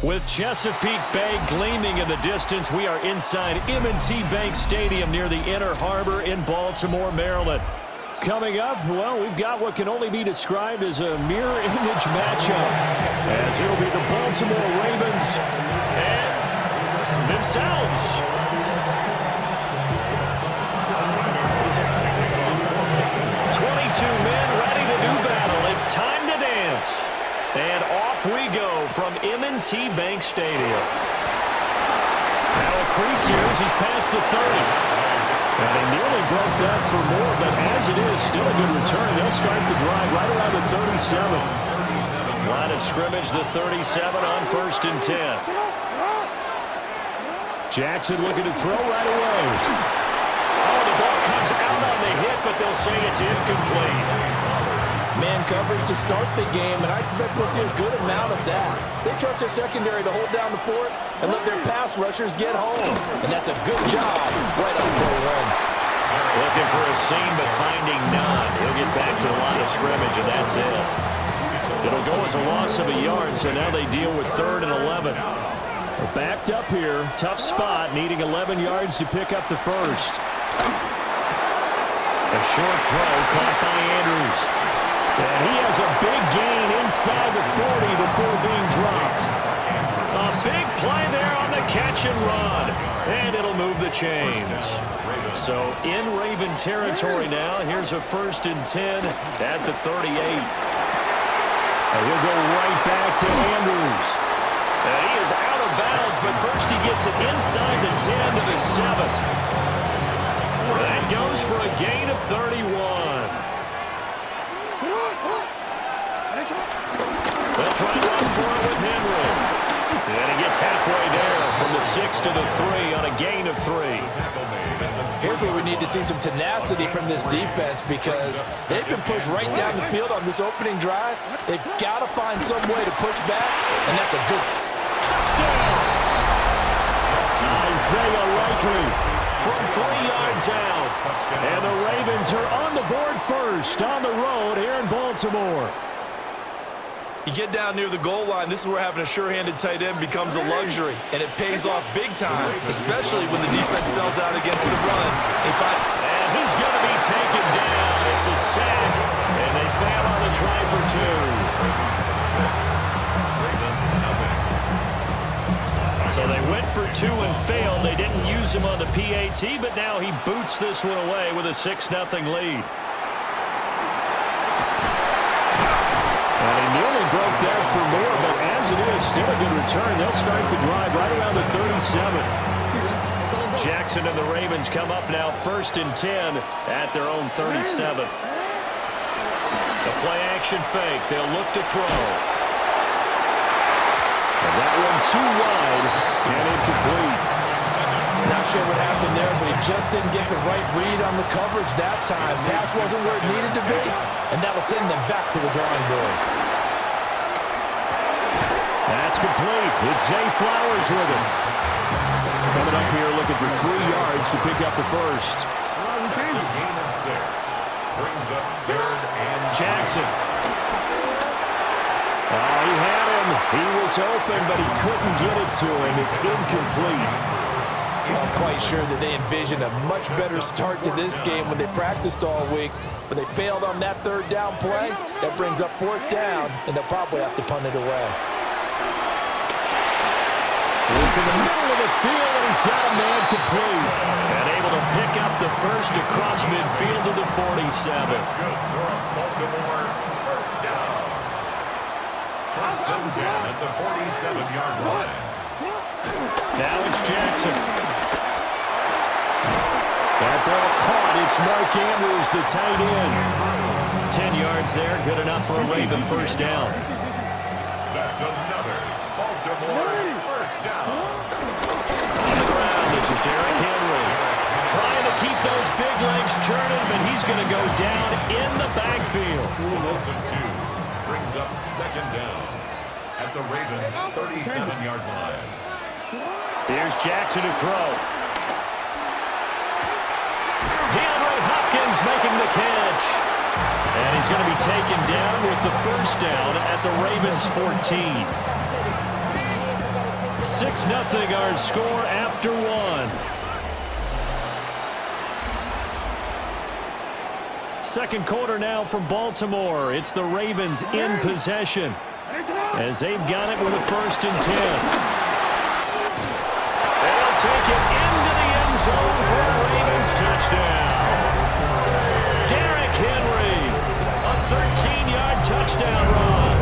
With Chesapeake Bay gleaming in the distance, we are inside M&T Bank Stadium near the Inner Harbor in Baltimore, Maryland. Coming up, well, we've got what can only be described as a mirror image matchup, as it'll be the Baltimore Ravens and themselves. 22 men ready to do battle. It's time to dance. And off we go from M&T Bank Stadium. Now a crease here as he's past the 30. And they nearly broke that for more, but as it is, still a good return. They'll start the drive right around the 37. Line of scrimmage, the 37 on 1st and 10. Jackson looking to throw right away. Oh, the ball comes out on the hit, but they'll say it's incomplete. Man coverage to start the game, and I expect we'll see a good amount of that. They trust their secondary to hold down the fort and let their pass rushers get home. And that's a good job right on play one. Looking for a seam, but finding none. He'll get back to the line of scrimmage, and that's it. It'll go as a loss of a yard, so now they deal with 3rd and 11. They're backed up here. Tough spot, needing 11 yards to pick up the first. A short throw caught by Andrews. And he has a big gain inside the 40 before being dropped. A big play there on the catch and run. And it'll move the chains. So in Raven territory now. Here's a 1st and 10 at the 38. And he'll go right back to Andrews. And he is out of bounds, but first he gets it inside the 10 to the 7. That goes for a gain of 31. They'll try to run for it with Henry. And he gets halfway there from the 6 to the 3 on a gain of 3. Here's where we need to see some tenacity from this defense because they've been pushed right down the field on this opening drive. They've got to find some way to push back, and that's a good touchdown. Isaiah Likely from 3 yards out. And the Ravens are on the board first on the road here in Baltimore. You get down near the goal line, this is where having a sure-handed tight end becomes a luxury, and it pays off big time, especially when the defense sells out against the run. And he's going to be taken down. It's a sack, and they fail on the try for 2. So they went for 2 and failed. They didn't use him on the PAT, but now he boots this one away with a 6-0 lead. And he nearly broke that for more, but as it is, still a good return. They'll start the drive right around the 37. Jackson and the Ravens come up now 1st and 10 at their own 37. The play action fake. They'll look to throw. And that one too wide and incomplete. Not sure what happened there, but he just didn't get the right read on the coverage that time. Pass wasn't where it needed to be, and that'll send them back to the drawing board. That's complete. It's Zay Flowers with him. Coming up here looking for 3 yards to pick up the first. That's a gain of 6. Brings up 3rd and Jackson. Oh, he had him. He was open, but he couldn't get it to him. It's incomplete. I'm quite sure that they envisioned a much better start to this game when they practiced all week, but they failed on that 3rd down play. That brings up 4th down, and they'll probably have to punt it away. Look in the middle of the field, and he's got a man complete. And able to pick up the first across midfield to the 47. That's good for a Baltimore 1st down. 1st and 10 at the 47-yard line. Now it's Jackson. That ball caught. It's Mark Andrews, the tight end. 10 yards there, good enough for a Raven 1st down. That's another Baltimore 1st down. On the ground, this is Derrick Henry. Trying to keep those big legs churning, but he's going to go down in the backfield. Wilson 2 brings up 2nd down at the Ravens 37-yard line. Here's Jackson to throw. DeAndre Hopkins making the catch. And he's going to be taken down with the 1st down at the Ravens 14. 6-0 our score after one. Second quarter now from Baltimore. It's the Ravens in possession as they've got it with a 1st and 10. They'll take it into the end zone for a Ravens touchdown. Derrick Henry, a 13-yard touchdown run.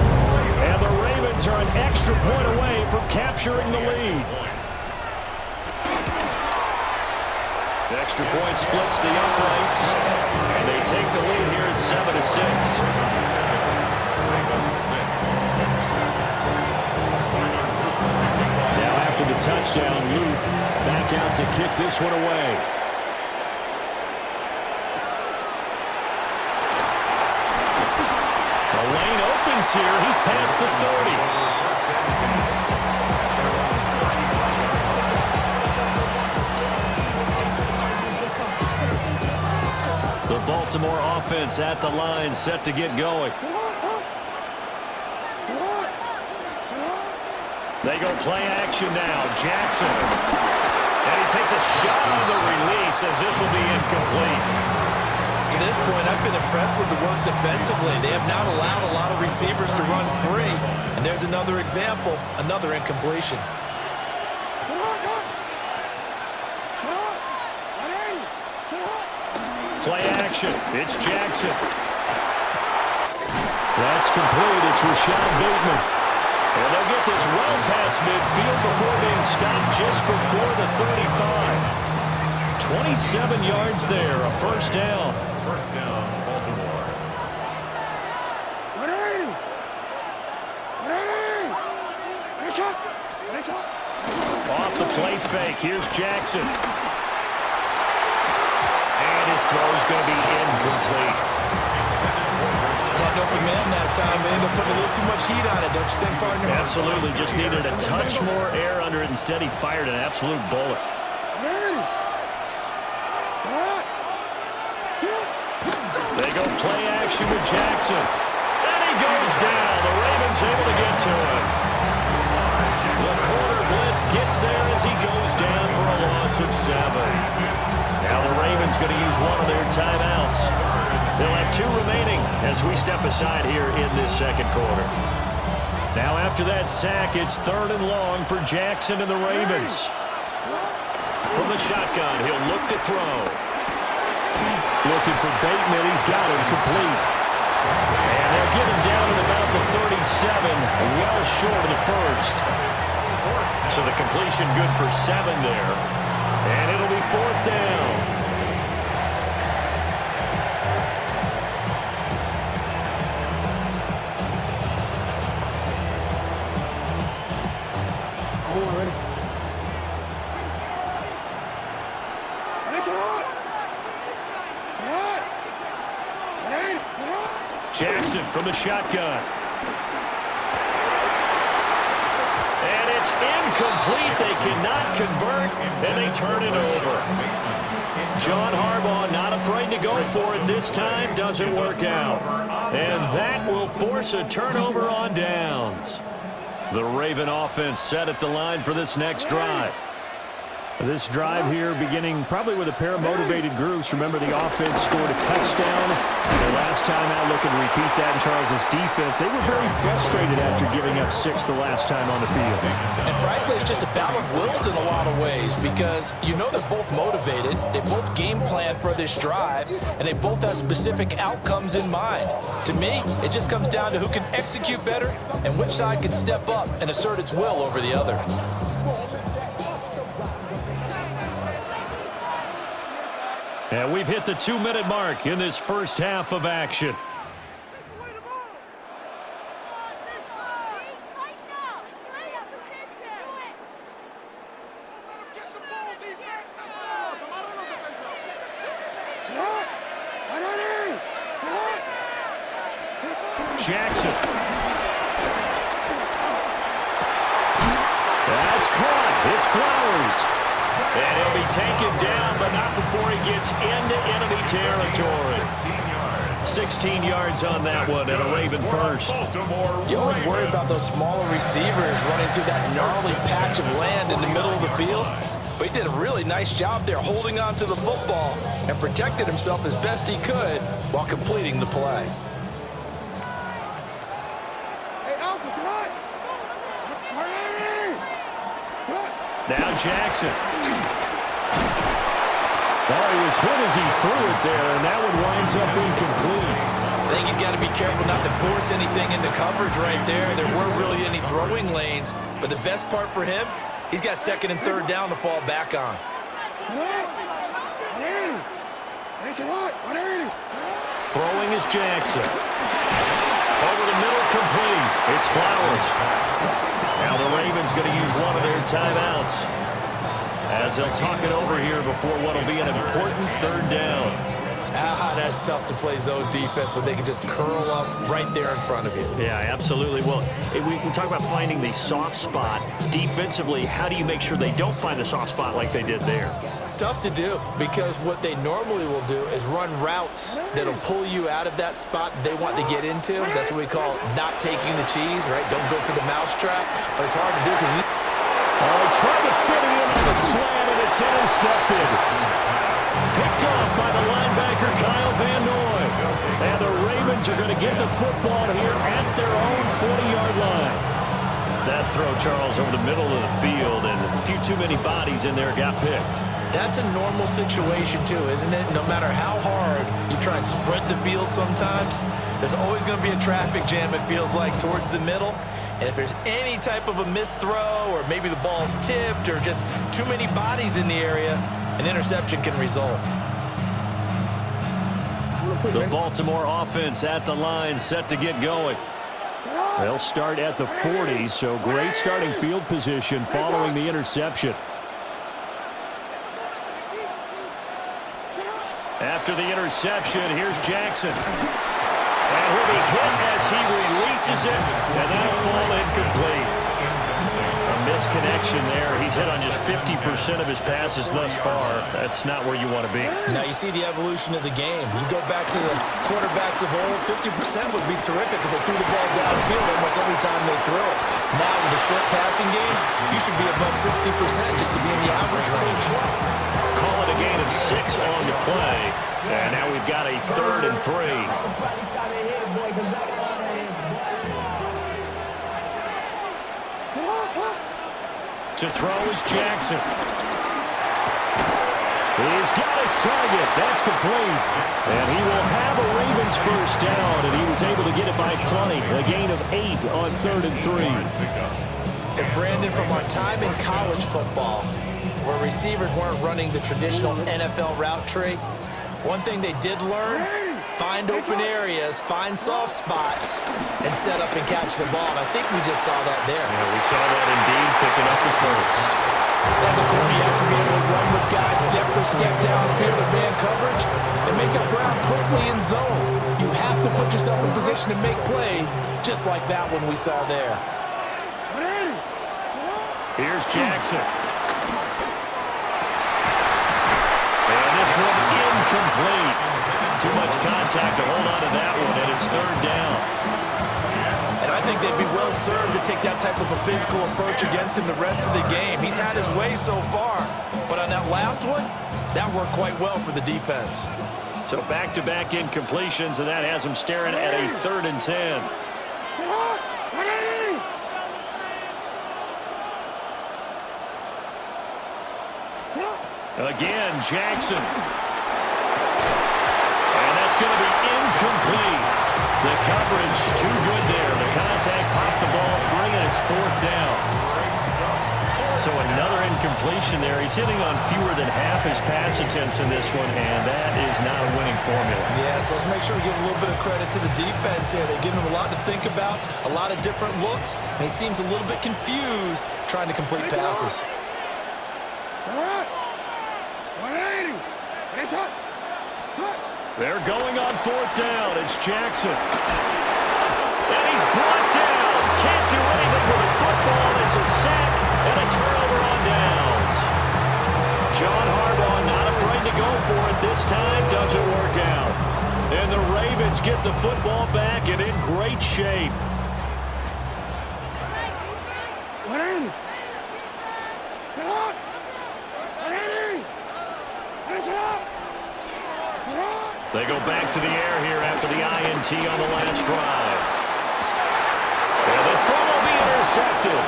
And the Ravens are an extra point away from capturing the lead. The extra point splits the uprights, and they take the lead here at 7-6. Now after the touchdown, Luke back out to kick this one away. The lane opens here. He's past the 30. The Baltimore offense at the line, set to get going. They go play action now. Jackson. And he takes a shot on the release as this will be incomplete. To this point, I've been impressed with the work defensively. They have not allowed a lot of receivers to run free. And there's another example, another incompletion. Play action. It's Jackson. That's complete. It's Rashad Bateman. And they'll get this well past midfield before being stopped just before the 35. 27 yards there, a 1st down. 1st down, Baltimore. Off the play fake. Here's Jackson. And his throw is going to be incomplete. Had an open man that time. They ended up putting a little too much heat on it, don't you think, partner? Absolutely. Just needed a touch more air under it. Instead, he fired an absolute bullet. They go play action with Jackson. And he goes down. The Ravens able to get to him. The quarter blitz gets there as he goes down for a loss of 7. Now the Ravens going to use one of their timeouts. They'll have 2 remaining as we step aside here in this second quarter. Now after that sack, it's 3rd and long for Jackson and the Ravens. From the shotgun, he'll look to throw. Looking for Bateman. He's got him complete. And they'll get him down at about the 37, well short of the 1st. So the completion good for 7 there. And it'll be 4th down. Jackson from the shotgun. And it's incomplete. They cannot convert, and they turn it over. John Harbaugh not afraid to go for it this time. Doesn't work out. And that will force a turnover on downs. The Raven offense set at the line for this next drive. This drive here beginning probably with a pair of motivated groups. Remember, the offense scored a touchdown. The last time out, looking to repeat that in Charles' defense. They were very frustrated after giving up 6 the last time on the field. And frankly, it's just a battle of wills in a lot of ways because you know they're both motivated. They both game plan for this drive, and they both have specific outcomes in mind. To me, it just comes down to who can execute better and which side can step up and assert its will over the other. And we've hit the 2-minute mark in this first half of action. Jackson. That's caught. It's Flowers. And he'll be taken down, but not before he gets into enemy territory. 16 yards. 16 yards on that one and a Raven first. You always worry about those smaller receivers running through that gnarly patch of land in the middle of the field. But he did a really nice job there holding on to the football and protected himself as best he could while completing the play. Now Jackson. Oh, he was hit as he threw it there, and that one winds up incomplete. I think he's got to be careful not to force anything into coverage right there. There weren't really any throwing lanes, but the best part for him, he's got second and third down to fall back on. Throwing is Jackson. Over the middle, complete. It's Flowers. Now the Ravens going to use one of their timeouts as they'll talk it over here before what will be an important third down. That's tough to play zone defense when they can just curl up right there in front of you. Yeah, absolutely. Well, we talk about finding the soft spot. Defensively, how do you make sure they don't find the soft spot like they did there? Tough to do, because what they normally will do is run routes that'll pull you out of that spot that they want to get into. That's what we call not taking the cheese, right? Don't go for the mousetrap, but it's hard to do because trying to fit it in on the slant, and it's intercepted. Picked off by the linebacker, Kyle Van Noy. And the Ravens are going to get the football here at their own 40-yard line. That throw, Charles, over the middle of the field, and a few too many bodies in there got picked. That's a normal situation too, isn't it? No matter how hard you try and spread the field sometimes, there's always going to be a traffic jam, it feels like, towards the middle. And if there's any type of a missed throw, or maybe the ball's tipped, or just too many bodies in the area, an interception can result. The Baltimore offense at the line, set to get going. They'll start at the 40, so great starting field position following the interception. After the interception, here's Jackson. And he'll be hit as he releases it, and that'll fall incomplete. A misconnection there. He's hit on just 50% of his passes thus far. That's not where you want to be. Now you see the evolution of the game. You go back to the quarterbacks of old, 50% would be terrific because they threw the ball downfield almost every time they threw it. Now with the short passing game, you should be above 60% just to be in the average range. Call it a gain of 6 on the play. And now we've got a 3rd and 3. To throw is Jackson. He's got his target. That's complete. And he will have a Ravens first down, and he was able to get it by plenty. A gain of 8 on 3rd and 3. And Brandon, from our time in college football, where receivers weren't running the traditional NFL route tree, one thing they did learn, find open areas, find soft spots, and set up and catch the ball. And I think we just saw that there. Yeah, we saw that indeed, picking up the first. As a corner, you have to be able to run with guys step for step downfield in man coverage and make up ground quickly in zone. You have to put yourself in position to make plays, just like that one we saw there. Here's Jackson. And this one incomplete. Too much contact to hold on to that one, and it's 3rd down. And I think they'd be well served to take that type of a physical approach against him the rest of the game. He's had his way so far, but on that last one, that worked quite well for the defense. So back-to-back incompletions, and that has him staring at a 3rd and 10. Again, Jackson. And that's going to be incomplete. The coverage too good there. The contact popped the ball free, and it's 4th down. So another incompletion there. He's hitting on fewer than half his pass attempts in this one, and that is not a winning formula. Yeah, so let's make sure we give a little bit of credit to the defense here. They've given him a lot to think about, a lot of different looks, and he seems a little bit confused trying to complete passes. They're going on 4th down. It's Jackson. And he's brought down. Can't do anything with the football. It's a sack and a turnover on downs. John Harbaugh not afraid to go for it this time. Doesn't work out. And the Ravens get the football back and in great shape. They go back to the air here after the INT on the last drive. And this throw will be intercepted.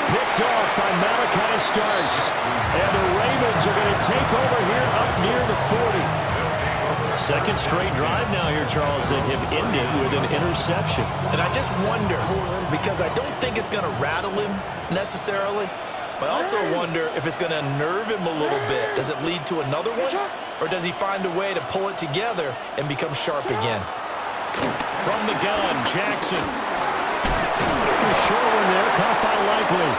Picked off by Malachi Starks. And the Ravens are going to take over here up near the 40. Second straight drive now here, Charles, that have ended with an interception. And I just wonder, because I don't think it's going to rattle him necessarily, but I also wonder if it's going to unnerve him a little bit. Does it lead to another one? Or does he find a way to pull it together and become sharp again? From the gun, Jackson. A short one there, caught by Likely.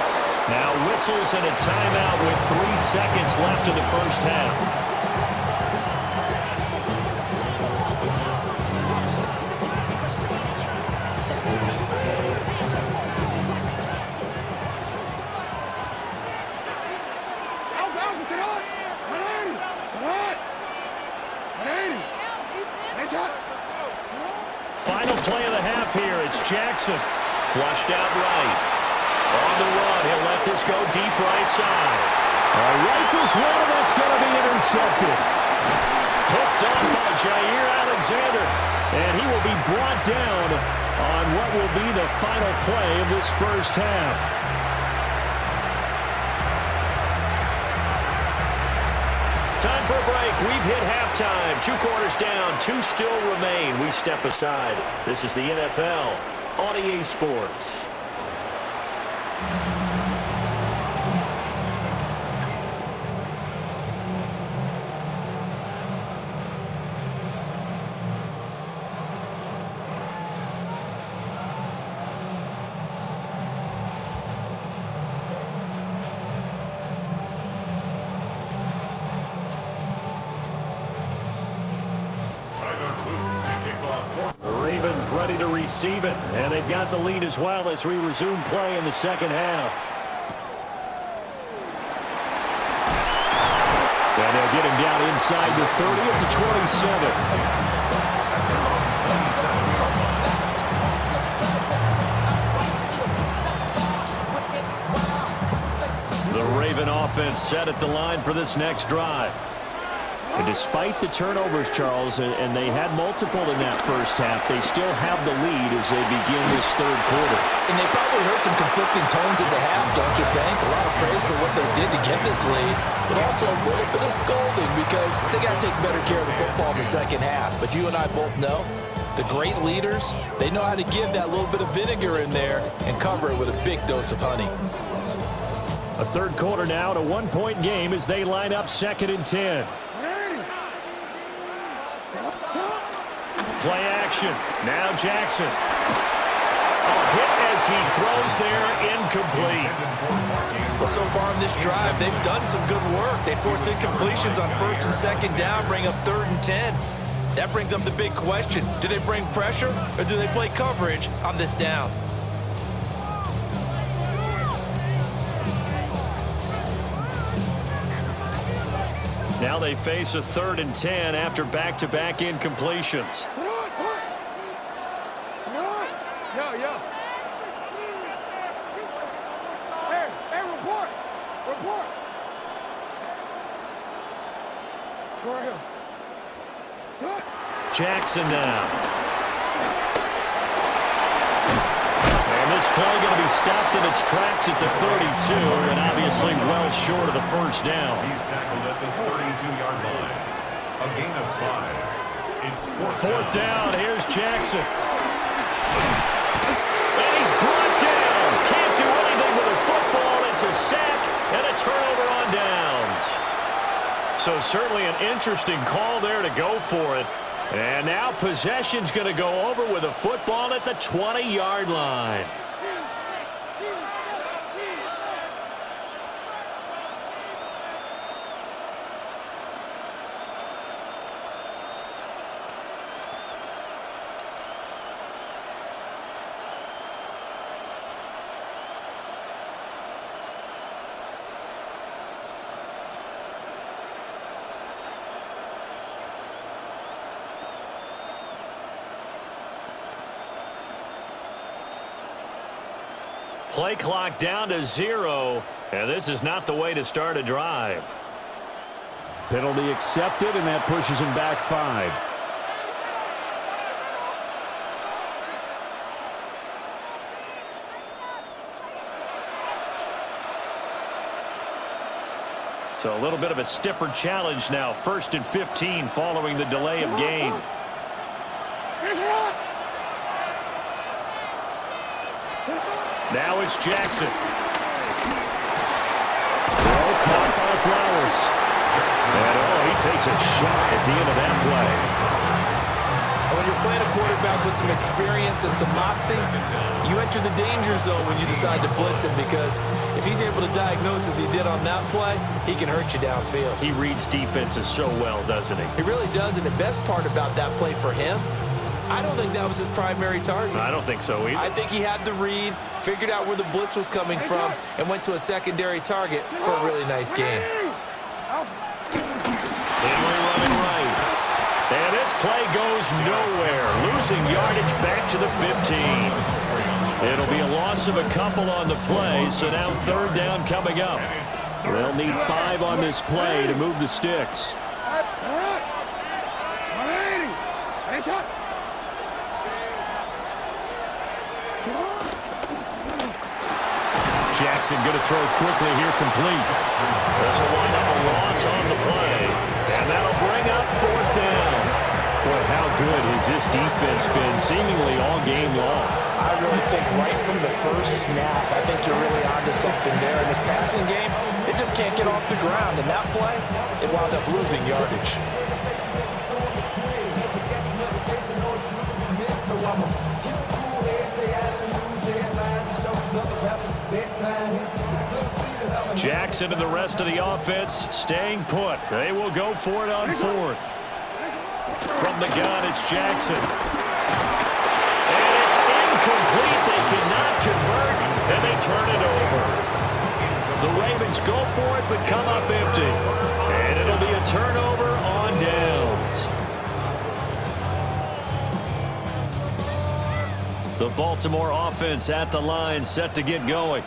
Now whistles and a timeout with 3 seconds left in the first half. Final play of the half here. It's Jackson. Flushed out right. On the run, he'll let this go deep right side. Rifles one, that's going to be intercepted. Hooked on by Jair Alexander. And he will be brought down on what will be the final play of this first half. Time for a break. We've hit halftime. 2 quarters down. 2 still remain. We step aside. This is the NFL on EA Sports. Ready to receive it, and they've got the lead as well as we resume play in the second half. And they'll get him down inside the 30 at the 27. The Raven offense set at the line for this next drive. And despite the turnovers, Charles, and they had multiple in that first half, they still have the lead as they begin this third quarter. And they probably heard some conflicting tones at the half, don't you think? A lot of praise for what they did to get this lead, but also a little bit of scolding because they got to take better care of the football in the second half. But you and I both know the great leaders, they know how to give that little bit of vinegar in there and cover it with a big dose of honey. A third quarter now, to 1-point game as they line up 2nd and 10. Play action. Now Jackson. A hit as he throws there, incomplete. Well, so far in this drive, they've done some good work. They force incompletions on 1st and 2nd down, bring up 3rd and 10. That brings up the big question. Do they bring pressure or do they play coverage on this down? Now they face a 3rd and 10 after back-to-back incompletions. Jackson now. And this play going to be stopped in its tracks at the 32, and obviously well short of the first down. He's tackled at the 32-yard line. A gain of 5. It's 4th down. Here's Jackson. And he's brought down. Can't do anything with a football. It's a sack and a turnover on downs. So certainly an interesting call there to go for it. And now possession's going to go over with a football at the 20-yard line. play clock down to 0, and this is not the way to start a drive. Penalty accepted, and that pushes him back 5. So a little bit of a stiffer challenge now. 1st and 15 following the delay of game. Now it's Jackson. Throw caught by Flowers. And he takes a shot at the end of that play. When you're playing a quarterback with some experience and some moxie, you enter the danger zone when you decide to blitz him, because if he's able to diagnose as he did on that play, he can hurt you downfield. He reads defenses so well, doesn't he? He really does, and the best part about that play for him, I don't think that was his primary target. I don't think so either. I think he had the read, figured out where the blitz was coming from, and went to a secondary target for a really nice gain. Henry running right. And this play goes nowhere. Losing yardage back to the 15. It'll be a loss of a couple on the play, so now 3rd down coming up. They'll need 5 on this play to move the sticks. Jackson going to throw quickly here, complete. This will wind up a loss on the play, and that'll bring up 4th down. Boy, how good has this defense been seemingly all game long? I really think right from the first snap, I think you're really onto something there. In this passing game, it just can't get off the ground. And that play, it wound up losing yardage. Jackson and the rest of the offense staying put. They will go for it on 4th. From the gun, it's Jackson. And it's incomplete. They cannot convert, and they turn it over. The Ravens go for it, but come up empty. And it'll be a turnover on downs. The Baltimore offense at the line, set to get going.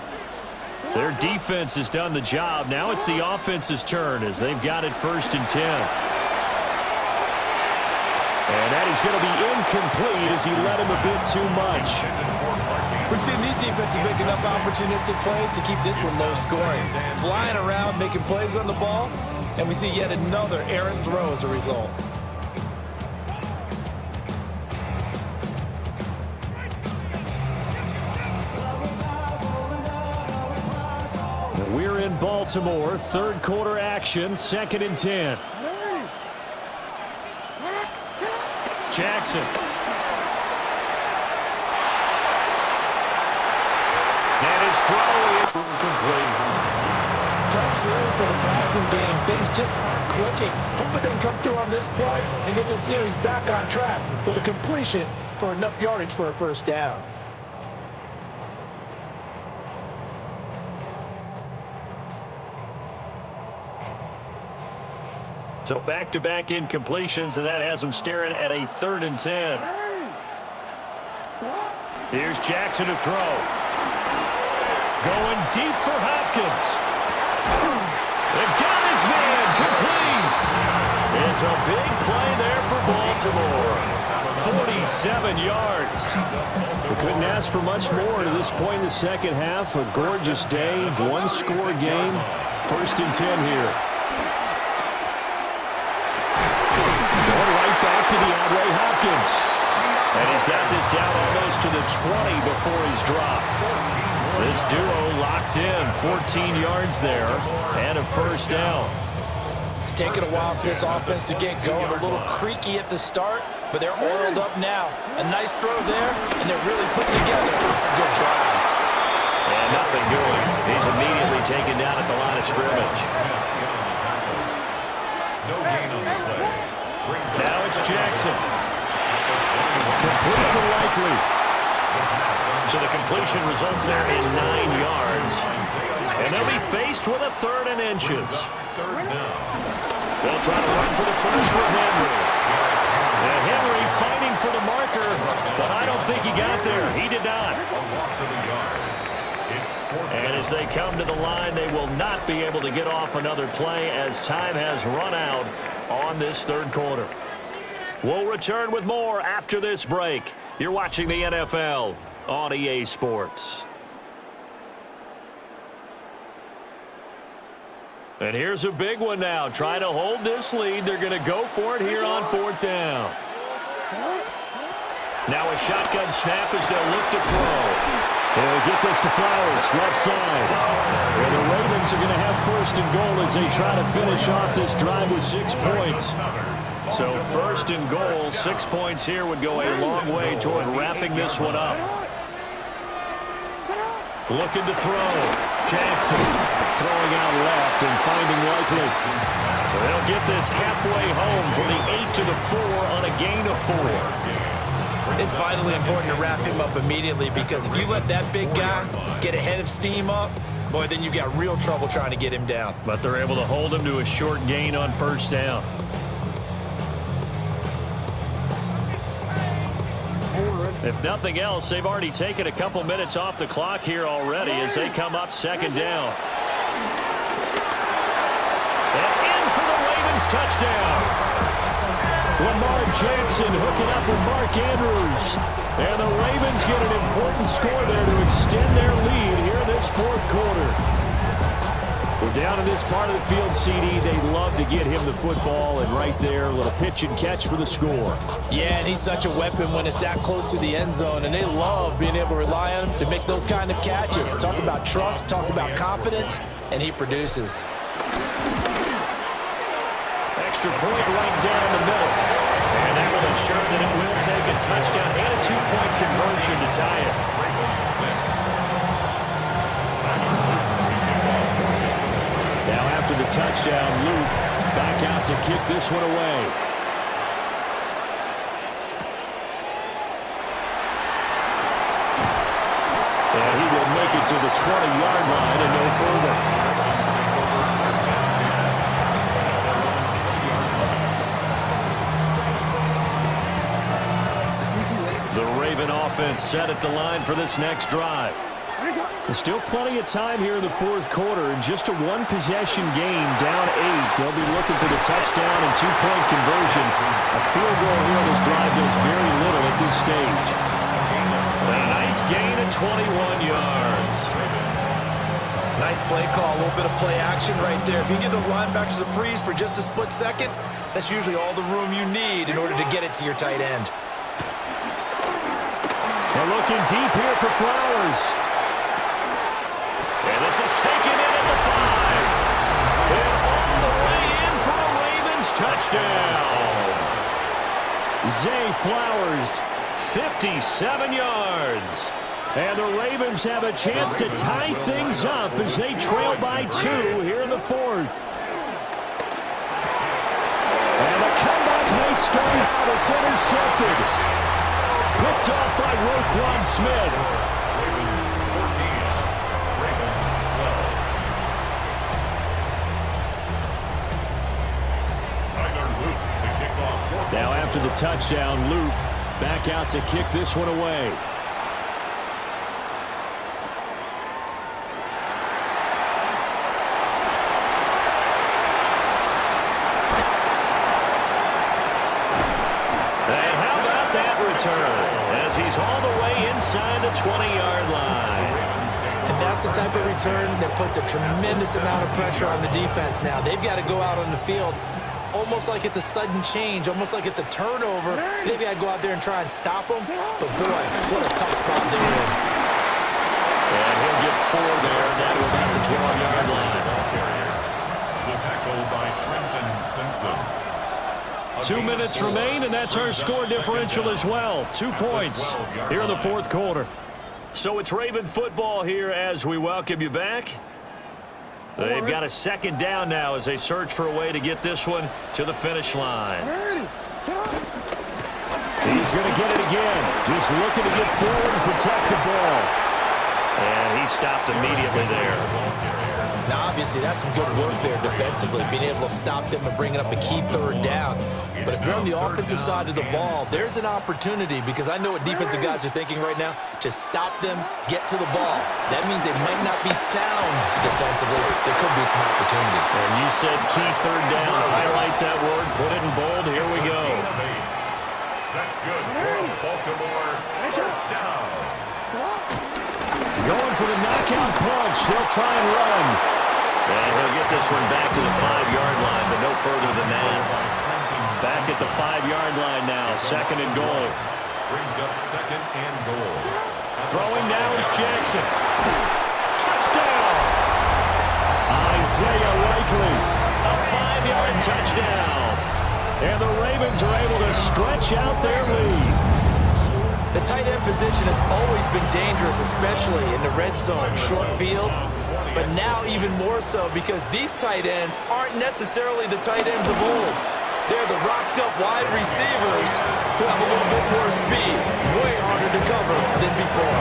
Their defense has done the job. Now it's the offense's turn as they've got it 1st and 10. And that is going to be incomplete as he led him a bit too much. We've seen these defenses make enough opportunistic plays to keep this one low scoring. Flying around, making plays on the ball, and we see yet another errant throw as a result. We're in Baltimore, 3rd quarter action, 2nd and 10. Jackson. And his throw is incomplete. Tough series for the passing game. Things just aren't clicking. Hoping they can come through on this play and get this series back on track with a completion for enough yardage for a 1st down. So back-to-back incompletions, and that has them staring at a 3rd and 10. Here's Jackson to throw. Going deep for Hopkins. And got his man complete. It's a big play there for Baltimore. 47 yards. We couldn't ask for much more to this point in the 2nd half. A gorgeous day, 1-score game. 1st and 10 here. Back to DeAndre Hopkins. And he's got this down almost to the 20 before he's dropped. This duo locked in, 14 yards there, and a 1st down. It's taken a while for this offense to get going. A little creaky at the start, but they're oiled up now. A nice throw there, and they're really put together a good drive. And nothing doing. He's immediately taken down at the line of scrimmage. No gain on the play. Now it's Jackson. Complete to Likely. So the completion results there in 9 yards. And they'll be faced with a 3rd and inches. 3rd down. They'll try to run for the first with Henry. And Henry fighting for the marker, but I don't think he got there. He did not. A loss of a yard. It's And as they come to the line, they will not be able to get off another play as time has run out on this third quarter. We'll return with more after this break. You're watching the NFL on EA Sports. And here's a big one now. Trying to hold this lead. They're going to go for it here on fourth down. Now a shotgun snap as they'll look to throw. They'll get this to Flowers, left side. And the Ravens are going to have first and goal as they try to finish off this drive with 6 points. So first and goal, 6 points here would go a long way toward wrapping this one up. Looking to throw. Jackson throwing out left and finding Likely. They'll get this halfway home from the 8 to the 4 on a gain of 4. It's vitally important to wrap him up immediately because if you let that big guy get a head of steam up, boy, then you got real trouble trying to get him down. But they're able to hold him to a short gain on first down. If nothing else, they've already taken a couple minutes off the clock here already as they come up second down. And in for the Ravens touchdown. Lamar Jackson hooking up with Mark Andrews. And the Ravens get an important score there to extend their lead here in this fourth quarter. We're down in this part of the field, CD. They love to get him the football, and right there, a little pitch and catch for the score. Yeah, and he's such a weapon when it's that close to the end zone, and they love being able to rely on him to make those kind of catches. Talk about trust, talk about confidence, and he produces. Extra point right down the middle. And that will ensure that it will take a touchdown and a 2-point conversion to tie it. Now after the touchdown, Luke back out to kick this one away. And he will make it to the 20-yard line and no further. Offense set at the line for this next drive. There's still plenty of time here in the fourth quarter, and just a one-possession game, down 8. They'll be looking for the touchdown and 2-point conversion. A field goal here on this drive does very little at this stage. A nice gain of 21 yards. Nice play call, a little bit of play action right there. If you get those linebackers to freeze for just a split second, that's usually all the room you need in order to get it to your tight end. They're looking deep here for Flowers. And this is taken in at the 5. And all the way in for a Ravens touchdown. Zay Flowers, 57 yards. And the Ravens have a chance to tie things up as they trail by 2 here in the fourth. And a comeback may start out. It's intercepted. Picked off by Roquan Smith. Ravens 14, Ravens 12. Tyler Luke to kick off. Now after the touchdown, Luke back out to kick this one away. As he's all the way inside the 20-yard line. And that's the type of return that puts a tremendous amount of pressure on the defense now. They've got to go out on the field almost like it's a sudden change, almost like it's a turnover. They've got to go out there and try and stop them. But, boy, what a tough spot they're in. And he'll get 4 there, down to about the 12-yard line. The tackle by Trenton Simpson. 2 minutes remain, and that's our score differential as well. 2 points here in the fourth quarter. So it's Raven football here as we welcome you back. They've got a second down now as they search for a way to get this one to the finish line. He's going to get it again. Just looking to get forward and protect the ball. And he he stopped immediately there. Now, obviously, that's some good work there defensively, being able to stop them and bringing up a key third down. But if you're on the offensive side of the ball, there's an opportunity, because I know what defensive guys are thinking right now. Just stop them, get to the ball. That means they might not be sound defensively. There could be some opportunities. And you said key third down. Highlight that word, put it in bold. Here we go. That's good for Baltimore. First down. Going for the knockout punch. He'll try and run. And he'll get this one back to the 5-yard line, but no further than that. Back at the 5-yard line now, 2nd and goal. Brings up 2nd and goal. Throwing now is Jackson. Touchdown! Isaiah Likely. A 5-yard touchdown. And the Ravens are able to stretch out their lead. The tight end position has always been dangerous, especially in the red zone, short field. But now even more so, because these tight ends aren't necessarily the tight ends of old. They're the rocked-up wide receivers who have a little bit more speed, way harder to cover than before.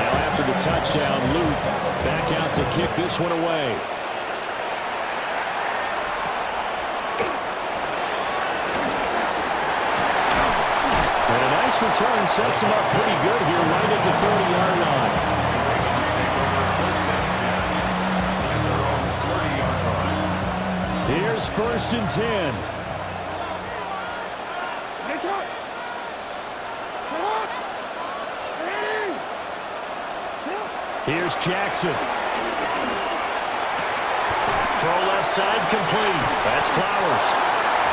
Now after the touchdown, Luke back out to kick this one away. And a nice return sets him up pretty good here right at the 30-yard line. Here's 1st and 10. Here's Jackson. Throw left side complete. That's Flowers.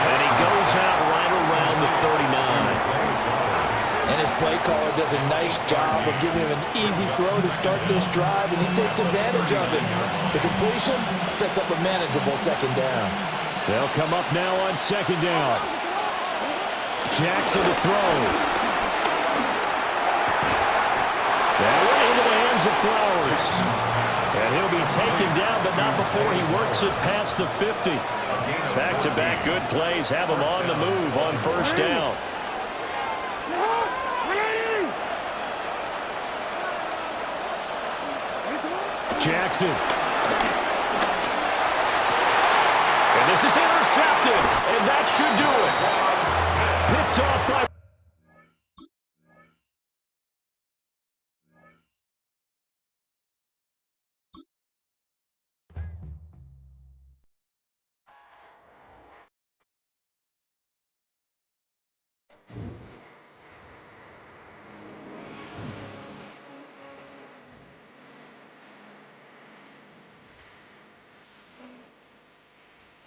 And he goes out right around the 39. And his play caller does a nice job of giving him an easy throw to start this drive, and he takes advantage of it. The completion sets up a manageable 2nd down. They'll come up now on 2nd down. Jackson to throw. That went into the hands of Flowers. And he'll be taken down, but not before he works it past the 50. Back-to-back good plays have him on the move on 1st down. Jackson. And this is intercepted.